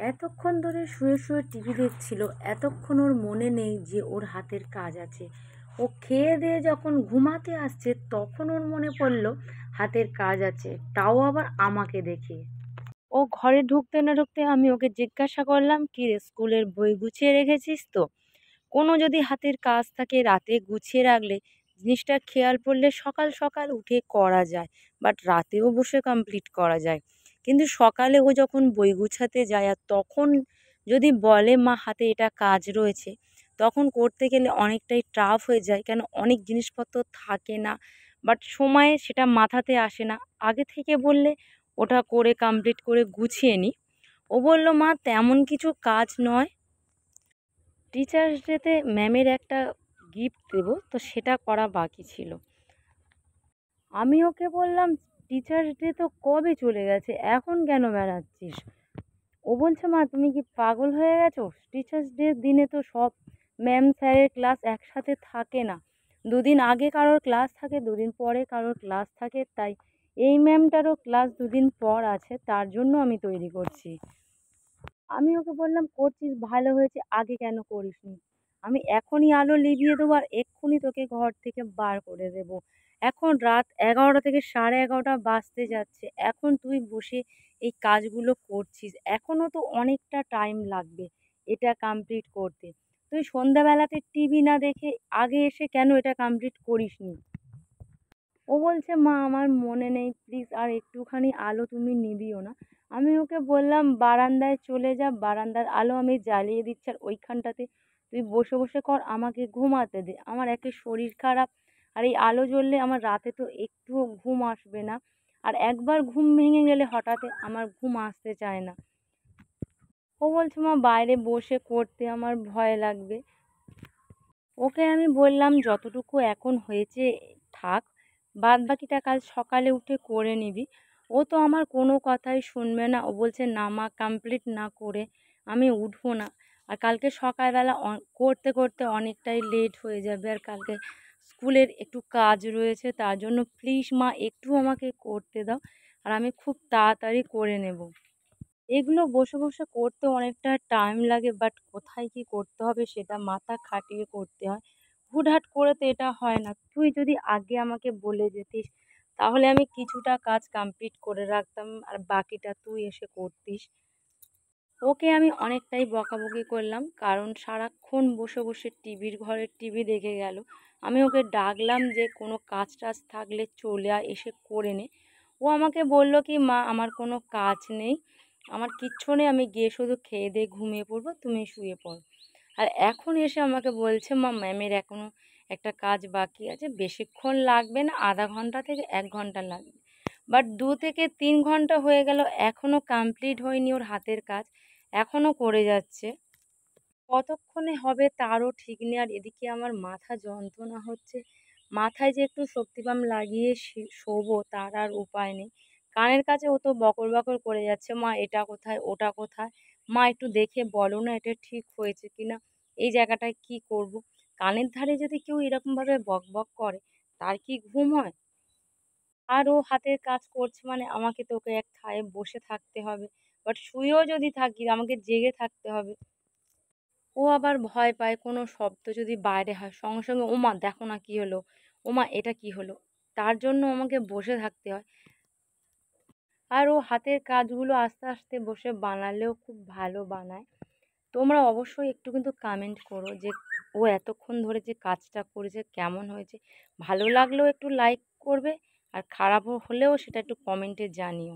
এতক্ষণ ধরে শুয়ে শুয়ে টিভি দেখছিল, এতক্ষণ ওর মনে নেই যে ওর হাতের কাজ আছে। ও খেয়ে দিয়ে যখন ঘুমাতে আসছে তখন ওর মনে পড়লো হাতের কাজ আছে, তাও আবার আমাকে দেখে। ও ঘরে ঢুকতে না ঢুকতে আমি ওকে জিজ্ঞাসা করলাম, কি রে, স্কুলের বই গুছিয়ে রেখেছিস তো? কোনো যদি হাতের কাজ থাকে রাতে গুছিয়ে রাখলে জিনিসটা খেয়াল পড়লে সকাল সকাল উঠে করা যায়, বাট রাতেও বসে কমপ্লিট করা যায়। কিন্তু সকালে ও যখন বই গুছাতে যায় আর তখন যদি বলে মা হাতে এটা কাজ রয়েছে, তখন করতে গেলে অনেকটাই টাফ হয়ে যায়, কেন অনেক জিনিসপত্র থাকে না, বাট সময়ে সেটা মাথাতে আসে না। আগে থেকে বললে ওটা করে কমপ্লিট করে গুছিয়ে নিই। ও বলল, মা তেমন কিছু কাজ নয়, টিচার্স ডেতে ম্যামের একটা গিফট দেবো, তো সেটা করা বাকি ছিল। আমি ওকে বললাম, টিচার্স ডে তো কবে চলে গেছে, এখন কেন বেড়াচ্ছিস? ও বলছে, মা তুমি কি পাগল হয়ে গেছো? টিচার্স ডে দিনে তো সব ম্যাম স্যারের ক্লাস একসাথে থাকে না, দুদিন আগে কারোর ক্লাস থাকে, দুদিন পরে কারোর ক্লাস থাকে, তাই এই ম্যামটারও ক্লাস দুদিন পর আছে, তার জন্য আমি তৈরি করছি। আমি ওকে বললাম, করছিস ভালো হয়েছে, আগে কেন করিসনি? আমি এখনই আলো লিভিয়ে দেবো আর এক্ষুনি তোকে ঘর থেকে বার করে দেবো। এখন রাত 11টা থেকে 11:30 বাজতে যাচ্ছে, এখন তুই বসে এই কাজগুলো করছিস, এখনও তো অনেকটা টাইম লাগবে এটা কমপ্লিট করতে। তুই সন্ধ্যাবেলাতে টিভি না দেখে আগে এসে কেন এটা কমপ্লিট করিসনি? ও বলছে, মা আমার মনে নেই, প্লিজ আর একটুখানি আলো তুমি নিবিও না? আমি ওকে বললাম, বারান্দায় চলে যা, বারান্দার আলো আমি জ্বালিয়ে দিচ্ছি আর ওইখানটাতে তুই বসে বসে কর, আমাকে ঘুমাতে দে, আমার একে শরীর খারাপ, আর এই আলো জ্বললে আমার রাতে তো একটুও ঘুম আসবে না, আর একবার ঘুম ভেঙে গেলে হঠাৎ আমার ঘুম আসতে চায় না। ও বলছে, মা বাইরে বসে করতে আমার ভয় লাগবে। ওকে আমি বললাম, যতটুকু এখন হয়েছে থাক, বাদ বাকিটা কাল সকালে উঠে করে নিবি। ও তো আমার কোনো কথাই শুনবে না, ও বলছে না মা, কমপ্লিট না করে আমি উঠবো না, আর কালকে সকালবেলা করতে করতে অনেকটাই লেট হয়ে যাবে, আর কালকে স্কুলের একটু কাজ রয়েছে, তার জন্য প্লিজ মা একটু আমাকে করতে দাও, আর আমি খুব তাড়াতাড়ি করে নেব। এগুলো বসে বসে করতে অনেকটা টাইম লাগে, বাট কোথায় কি করতে হবে সেটা মাথা খাটিয়ে করতে হয়। হুটহাট করে তো এটা হয় না। তুই যদি আগে আমাকে বলে যেতিস তাহলে আমি কিছুটা কাজ কমপ্লিট করে রাখতাম আর বাকিটা তুই এসে করতিস। ওকে আমি অনেকটাই বকাবকি করলাম, কারণ সারাক্ষণ বসে বসে টিভির ঘরে টিভি দেখে গেল। আমি ওকে ডাকলাম যে কোনো কাজ টাজ থাকলে চলে আয়, এসে করে নে। ও আমাকে বলল কি, মা আমার কোনো কাজ নেই, আমার কিচ্ছু নেই, আমি গিয়ে শুধু খেয়ে দিয়ে ঘুমিয়ে পড়বো, তুমি শুয়ে পড়ো। আর এখন এসে আমাকে বলছে, মা ম্যামের এখনও একটা কাজ বাকি আছে, বেশিক্ষণ লাগবে না, আধা ঘন্টা থেকে 1 ঘন্টা লাগবে। বাট 2 থেকে 3 ঘন্টা হয়ে গেল, এখনও কমপ্লিট হয়নি ওর হাতের কাজ, এখনও করে যাচ্ছে। কতক্ষণে হবে তারও ঠিক নেই, আর এদিকে আমার মাথা যন্ত্রণা হচ্ছে, মাথায় যে একটু শক্তিবাম লাগিয়ে শোবো তার আর উপায় নেই। কানের কাছে ও তো বকর বকর করে যাচ্ছে, মা এটা কোথায়, ওটা কোথায়, মা একটু দেখে বলো না এটা ঠিক হয়েছে কিনা, এই জায়গাটায় কি করব। কানের ধারে যদি কেউ এরকমভাবে বক বক করে, তার কি ঘুম হয়? আর ও হাতের কাজ করছে মানে আমাকে তো ওকে এক ঠায়ে বসে থাকতে হবে, বাট শুয়েও যদি থাকি আমাকে জেগে থাকতে হবে। ও আবার ভয় পায় কোনো শব্দ যদি বাইরে হয় সঙ্গে সঙ্গে, ওমা দেখো না কি হলো, ওমা এটা কি হলো, তার জন্য আমাকে বসে থাকতে হয়। আর ও হাতের কাজগুলো আস্তে আস্তে বসে বানালেও খুব ভালো বানায়। তোমরা অবশ্যই একটু কিন্তু কমেন্ট করো যে ও এতক্ষণ ধরে যে কাজটা করেছে কেমন হয়েছে। ভালো লাগলেও একটু লাইক করবে, আর খারাপ হলেও সেটা একটু কমেন্টে জানিও।